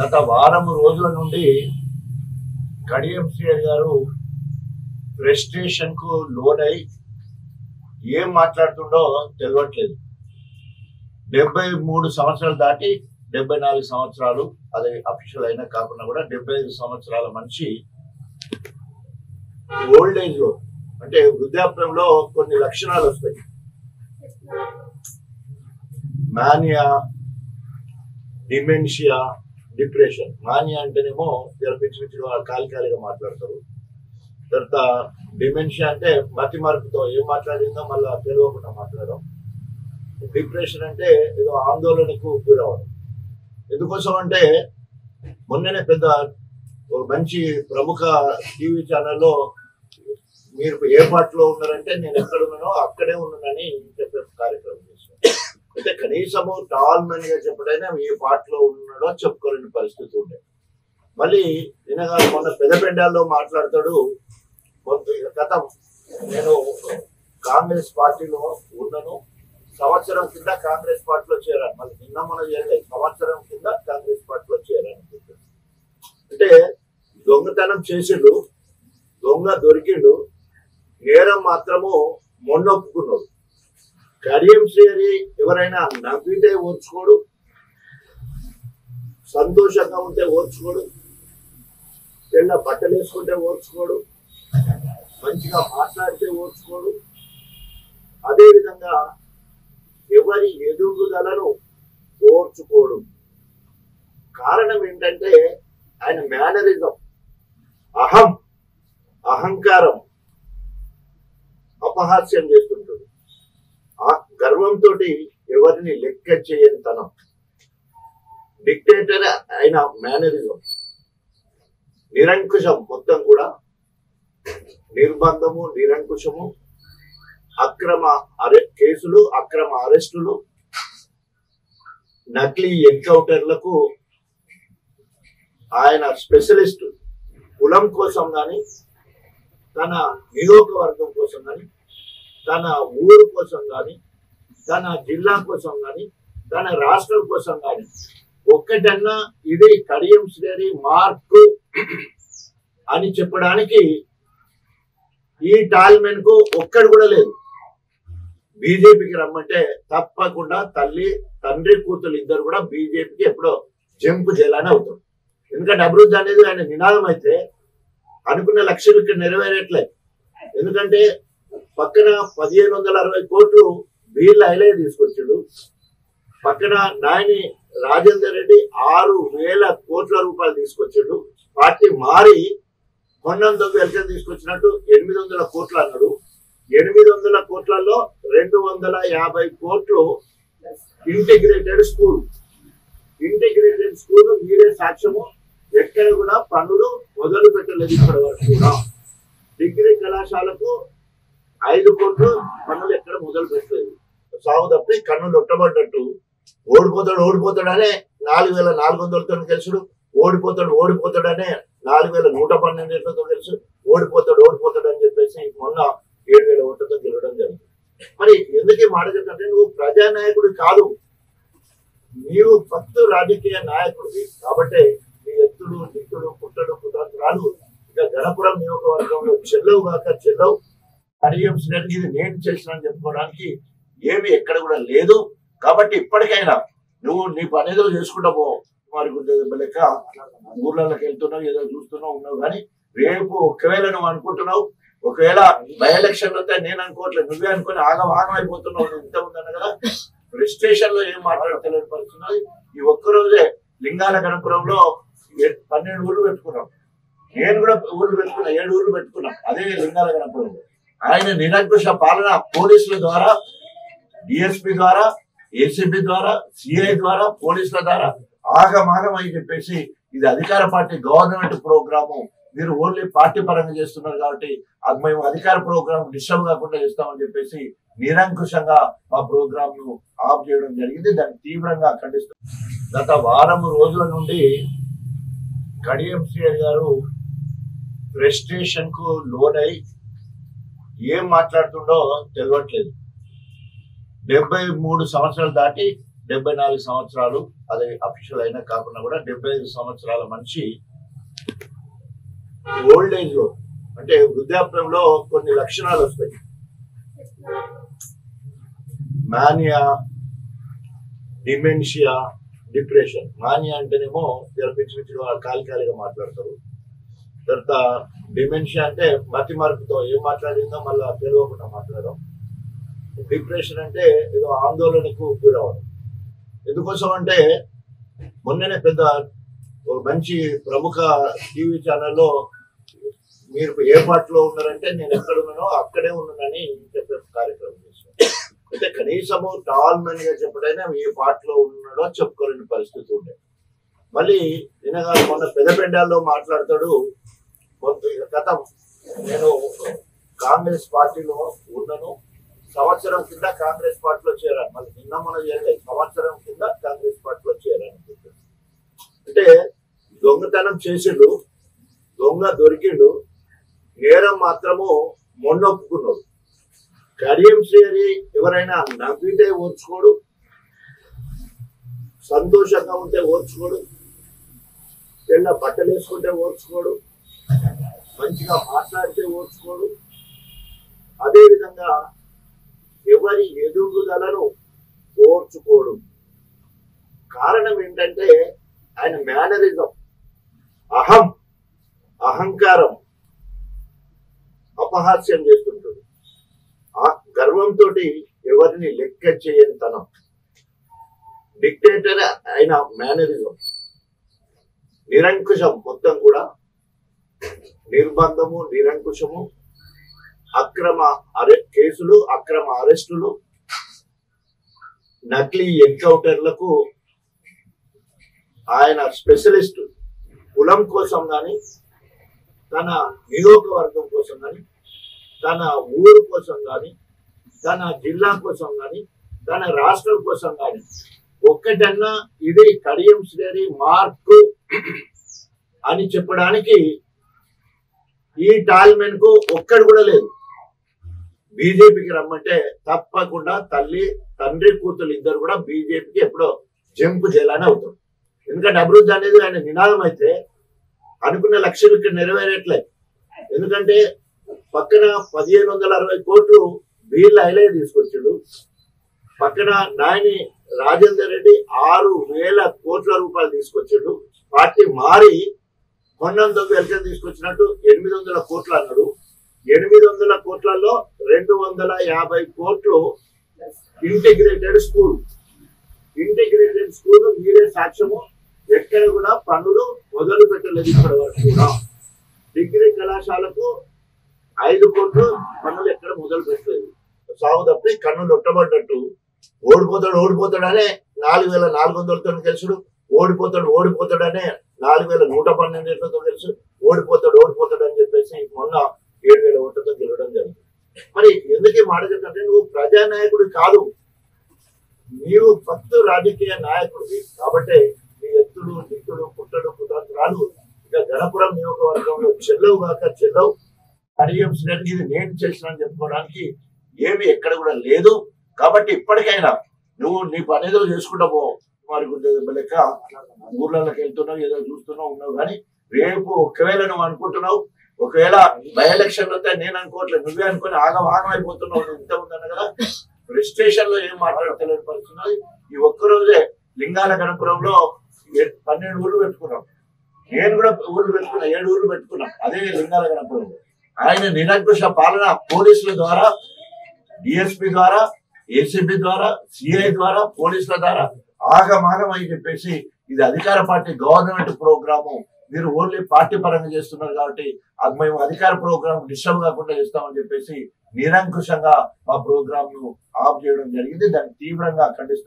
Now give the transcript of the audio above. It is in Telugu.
గత వారం రోజుల నుండి కడియం శ్రీహరి గారు ఫ్రస్ట్రేషన్ కు లోనై ఏం మాట్లాడుతుండో తెలియట్లేదు. 73 సంవత్సరాలు దాటి 74 సంవత్సరాలు, అది అఫీషియల్ అయినా కాకుండా కూడా 75 సంవత్సరాల మనిషి ఓల్డ్ ఏజ్ లో, అంటే వృద్ధాప్యంలో కొన్ని లక్షణాలు వస్తాయి. Mania, dementia, depression. మానియా అంటేనేమో పిచ్చి కాలిగా మాట్లాడతారు. తర్వాత డిమెన్షియా అంటే మతి మార్పుతో ఏం మాట్లాడిందో మళ్ళీ తెలియకుండా మాట్లాడడం. డిప్రెషన్ అంటే ఏదో ఆందోళనకు గురవడం. ఎందుకోసం అంటే మొన్ననే పెద్ద మంచి ప్రముఖ టీవీ ఛానల్లో మీరు ఏ పార్టీలో ఉన్నారంటే నేను ఎక్కడ ఉన్నానో అక్కడే ఉన్నానని చెప్పే కార్యక్రమం చేశాను. అంటే కనీసము టాల్ మెన్ గా చెప్పడైనా ఏ పార్టీలో ఉన్నాడో చెప్పుకోలేని పరిస్థితి ఉండే. మళ్ళీ నిన్నగా మొన్న పెద్దపెండాల్లో మాట్లాడతాడు, గత నేను కాంగ్రెస్ పార్టీలో ఉన్నాను, సంవత్సరం కింద కాంగ్రెస్ పార్టీలో చేరాను. మళ్ళీ నిన్న మనం చేయలేదు, సంవత్సరం కింద కాంగ్రెస్ పార్టీలో చేరాను. అంటే దొంగతనం చేసిండు, దొంగ దొరికిండు, నేరం మాత్రము మొన్న ఒప్పుకున్నాడు. కడియం శ్రీహరి ఎవరైనా నవ్వితే ఓర్చుకోడు, సంతోషంగా ఉంటే ఓర్చుకోడు, తెల్ల బట్టలు వేసుకుంటే ఓర్చుకోడు, మంచిగా మాట్లాడితే ఓర్చుకోడు. అదేవిధంగా ఎవరి ఎదుగుదలను ఓర్చుకోడు. కారణం ఏంటంటే ఆయన మేనరిజం, అహంకారం, అపహాస్యం చేస్తుంటాడు. ఆ గర్వంతో ఎవరిని లెక్క చేయని తనం, డిక్టేటర్ అయిన మేనరిజం, నిరంకుశం, మొత్తం కూడా నిర్బంధము, నిరంకుశము, అక్రమ కేసులు, అక్రమ అరెస్టులు, నకిలీ ఎన్కౌంటర్లకు ఆయన స్పెషలిస్ట్. కులం కోసం కానీ, తన నియోజకవర్గం కోసం కానీ, తన ఊరు కోసం కానీ, తన జిల్లా కోసం కానీ, తన రాష్ట్రం కోసం కానీ ఒక్కటన్నా ఇది కడియం శ్రీహరి మార్కు అని చెప్పడానికి ఈ టాల్మెన్ కు ఒక్కడు కూడా లేదు. బీజేపీకి రమ్మంటే తప్పకుండా తండ్రి కూతురు ఇద్దరు కూడా బీజేపీకి ఎప్పుడో జంపు చేయాలని అవుతారు. ఎందుకంటే అభివృద్ధి అనేది ఆయన నినాదం అయితే అనుకున్న లక్ష్యం ఇక్కడ నెరవేరట్లేదు. ఎందుకంటే పక్కన 1560 కోట్లు వీళ్ళ ఐలే తీసుకొచ్చాడు, పక్కన నాయని రాజేందర్ రెడ్డి 6000 కోట్ల రూపాయలు తీసుకొచ్చాడు. పార్టీ మారి మొన్నంత వెల్కం తీసుకొచ్చినట్టు 800 కోట్లు అన్నాడు. 800 కోట్లలో 250 కోట్లు ఇంటిగ్రేటెడ్ స్కూల్ మీరే సాక్ష్యము. ఎక్కడ కూడా పనులు మొదలు పెట్టలేదు ఇప్పటి వరకు కూడా. డిగ్రీ కళాశాలకు 5 కోట్లు పనులు ఎక్కడ మొదలు పెట్టలేదు. సాగు తప్పి కన్నులు ఒట్టబడ్డట్టు ఓడిపోతాడనే 4400తో తెలుసుడు, ఓడిపోతాడనే 4112తో తెలుసు, ఓడిపోతాడు అని చెప్పేసి మొన్న 7000 ఓట్లతో గెలవడం జరిగింది. మరి ఎందుకు మాట చెప్తుంటే నువ్వు ప్రజానాయకుడు కాదు, నీవు ఫస్ట్ రాజకీయ నాయకుడివి. కాబట్టి నీ ఎత్తుడు, దిక్కుడు, పుట్టడు, కుట్రాలు ఇక గణపురం నియోజకవర్గంలో చెల్లవు. కడియం శ్రీహరి ఇది నేను చేసినని చెప్పుకోవడానికి ఏమి ఎక్కడ కూడా లేదు. కాబట్టి ఇప్పటికైనా నువ్వు నీ పని ఏదో చేసుకుంటావు, మరి లెక్క ఊర్లలోకి వెళ్తున్నావు, ఏదో చూస్తున్నావు ఉన్నావు. కానీ రేపు ఒకవేళ నువ్వు అనుకుంటున్నావు, ఒకవేళ బై ఎలక్షన్ వస్తే నేను అనుకోవట్లేదు, నువ్వే అనుకుని ఆగం అయిపోతున్నావు. ఇంత ఉందన్న కదా, రిజిస్ట్రేషన్ లో ఏం మాట్లాడతలేని పరిస్థితున్నది. ఈ ఒక్కరోజే లింగాల గణపురంలో 12 ఊర్లు పెట్టుకున్నాం. నేను కూడా ఊర్లు పెట్టుకున్నా, 7 ఊర్లు పెట్టుకున్నాం. అదే లింగాల గణపురంలో ఆయన నిరంకుశ పాలన పోలీసుల ద్వారా, డిఎస్పీ ద్వారా, ఏసీబీ ద్వారా, సిఐ ద్వారా, పోలీసుల ద్వారా ఆగమాగం అని చెప్పేసి ఇది అధికార పార్టీ గవర్నమెంట్ ప్రోగ్రాము, మీరు ఓన్లీ పార్టీ పరంగా చేస్తున్నారు కాబట్టి అది మేము అధికార ప్రోగ్రామ్ డిస్టర్బ్ కాకుండా చేస్తామని చెప్పేసి నిరంకుశంగా మా ప్రోగ్రామ్ ను ఆఫ్ చేయడం జరిగింది. దాన్ని తీవ్రంగా ఖండిస్తాం. గత వారం రోజుల నుండి కడియం శ్రీహరి గారు ఫ్రస్ట్రేషన్ కు లోనై ఏం మాట్లాడుతుండో తెలియట్లేదు. 73 సంవత్సరాలు దాటి 74 సంవత్సరాలు, అది అఫీషియల్ అయినా కాకుండా కూడా 75 సంవత్సరాల మనిషి ఓల్డ్ ఏజ్ లో అంటే వృద్ధాప్యంలో కొన్ని లక్షణాలు వస్తాయి. Mania, dementia, depression. మానియా అంటేనేమో పిచ్చి పిచ్చిగా కాలిగా మాట్లాడతారు. తర్వాత డిమెన్షియా అంటే మతి మార్పుతో ఏం మాట్లాడిందో మళ్ళీ తెలియకుండా మాట్లాడడం. డిప్రెషన్ అంటే ఏదో ఆందోళనకు గురవడం. ఎందుకోసం అంటే మొన్ననే పెద్ద మంచి ప్రముఖ టీవీ ఛానల్లో మీరు ఏ పార్టీలో ఉన్నారంటే నేను ఎక్కడ ఉన్నానో అక్కడే ఉన్నానని చెప్పే కార్యక్రమం చేశాను. అయితే కనీసము టాల్మన్ గా చెప్పడైనా ఏ పార్టీలో ఉన్నాడో చెప్పుకోలేని పరిస్థితి ఉండే. మళ్ళీ వినగా మొన్న పెద్దపెండాల్లో మాట్లాడతాడు, గత నేను కాంగ్రెస్ పార్టీలో ఉన్నాను, సంవత్సరం కింద కాంగ్రెస్ పార్టీలో చేరాను, మళ్ళీ నిన్న మనం చేయలేదు, సంవత్సరం కింద కాంగ్రెస్ పార్టీలో చేరాను. అంటే దొంగతనం చేసిండు, దొంగ దొరికిండు, నేరం మాత్రము మొన్న ఒప్పుకున్నాడు. కడియం శ్రీ ఎవరైనా నవ్వితే ఓర్చుకోడు, సంతోషంగా ఉంటే ఓర్చుకోడు, తెల్ల బట్టలు వేసుకుంటే ఓర్చుకోడు, మంచిగా మాట్లాడితే ఓర్చుకోడు. అదేవిధంగా ఎవరి ఎదుగుదలను ఓర్చుకోడు. కారణం ఏంటంటే ఆయన మేనరిజం, అహంకారం, అపహాస్యం చేస్తుంటాడు. ఆ గర్వంతో ఎవరిని లెక్క చేయని తనం, డిక్టేటర్ అయిన మేనరిజం, నిరంకుశం, మొత్తం కూడా నిర్బంధము, నిరంకుశము, అక్రమ కేసులు, అక్రమ అరెస్టులు, నకిలీ ఎన్కౌంటర్లకు ఆయన స్పెషలిస్ట్. కులం కోసం కానీ, తన నియోజకవర్గం కోసం కానీ, తన ఊరు కోసం కానీ, తన జిల్లా కోసం కానీ, తన రాష్ట్రం కోసం కానీ ఒక్కటన్నా ఇది కడియం శ్రీ మార్కు అని చెప్పడానికి ఈ టాల్మెన్ కు ఒక్కడు కూడా లేదు. బీజేపీకి రమ్మంటే తప్పకుండా తండ్రి కూతురు ఇద్దరు కూడా బీజేపీకి ఎప్పుడో జంపు చేయాలని అవుతారు. ఎందుకంటే అభివృద్ధి అనేది ఆయన నినాదం అయితే అనుకున్న లక్ష్యం ఇక్కడ నెరవేరట్లేదు. ఎందుకంటే పక్కన 1560 కోట్లు వీళ్ళ ఐలే తీసుకొచ్చాడు, పక్కన నాయని రాజేందర్ రెడ్డి 6000 కోట్ల రూపాయలు తీసుకొచ్చాడు. పార్టీ మారి మొన్నంత వెల్కమ్ తీసుకొచ్చినట్టు 800 కోట్లు అన్నాడు. 800 కోట్లలో 250 కోట్లు ఇంటిగ్రేటెడ్ స్కూల్ మీరే సాక్ష్యము. ఎక్కడ కూడా పనులు మొదలు పెట్టలేదు ఇప్పటి వరకు కూడా. డిగ్రీ కళాశాలకు 5 కోట్లు పనులు ఎక్కడ మొదలు పెట్టలేదు. సాగు తప్పి కన్నులు ఒట్టబడ్డట్టు ఓడిపోతాడనే 4400తో గెలుచుడు, ఓడిపోతాడనే 4112తో గెలుచు, ఓడిపోతాడు అని చెప్పేసి మొన్న 7000 ఓట్లతో గెలవడం జరిగింది. మరి ఎందుకు ఈ మాట చెప్తుంటే నువ్వు ప్రజానాయకుడు కాదు, నీవు భక్తు రాజకీయ నాయకుడివి. కాబట్టి నీ ఎత్తుడు, నిత్తుడు, పుట్టడు, కుతంత్రాలు ఇక గణపురం నియోజకవర్గంలో చెల్లవు. కడియం శ్రేణి ఇది నేను చేసిన చెప్పుకోవడానికి ఏమి ఎక్కడ కూడా లేదు. కాబట్టి ఇప్పటికైనా నువ్వు నీ పని ఏదో చేసుకుంటావు, మరి లెక్క ఊర్లలోకి వెళ్తున్నావు, ఏదో చూస్తున్నావు ఉన్నావు. కానీ రేపు ఒకవేళ నువ్వు అనుకుంటున్నావు, ఒకవేళ బై ఎలక్షన్ వస్తే నేను అనుకోవట్లేదు, నువ్వే అనుకుని ఆగం అయిపోతున్నావు. నువ్వు ఇంత ఉందన్న కదా రిజిస్ట్రేషన్ లో ఏం మాట్లాడతలేని పరిస్థితున్నది. ఈ ఒక్కరోజే లింగాల గణపురంలో 12 ఊర్లు పెట్టుకున్నాం, నేను కూడా ఊర్లు పెట్టుకున్నా, 7 ఊర్లు పెట్టుకున్నాం. అదే లింగాల గణపురంలో ఆయన నిరంకుశ పాలన పోలీసుల ద్వారా, డిఎస్పీ ద్వారా, ఏసీబీ ద్వారా, సిఐ ద్వారా, పోలీసుల ద్వారా ఆగమాగం అని చెప్పేసి ఇది అధికార పార్టీ గవర్నమెంట్ ప్రోగ్రాము, మీరు ఓన్లీ పార్టీ పరంగా చేస్తున్నారు కాబట్టి అది మేము అధికార ప్రోగ్రామ్ డిస్టర్బ్ కాకుండా చేస్తామని చెప్పేసి నిరంకుశంగా మా ప్రోగ్రామ్ ను ఆఫ్ చేయడం జరిగింది. దాన్ని తీవ్రంగా ఖండిస్తున్నాం.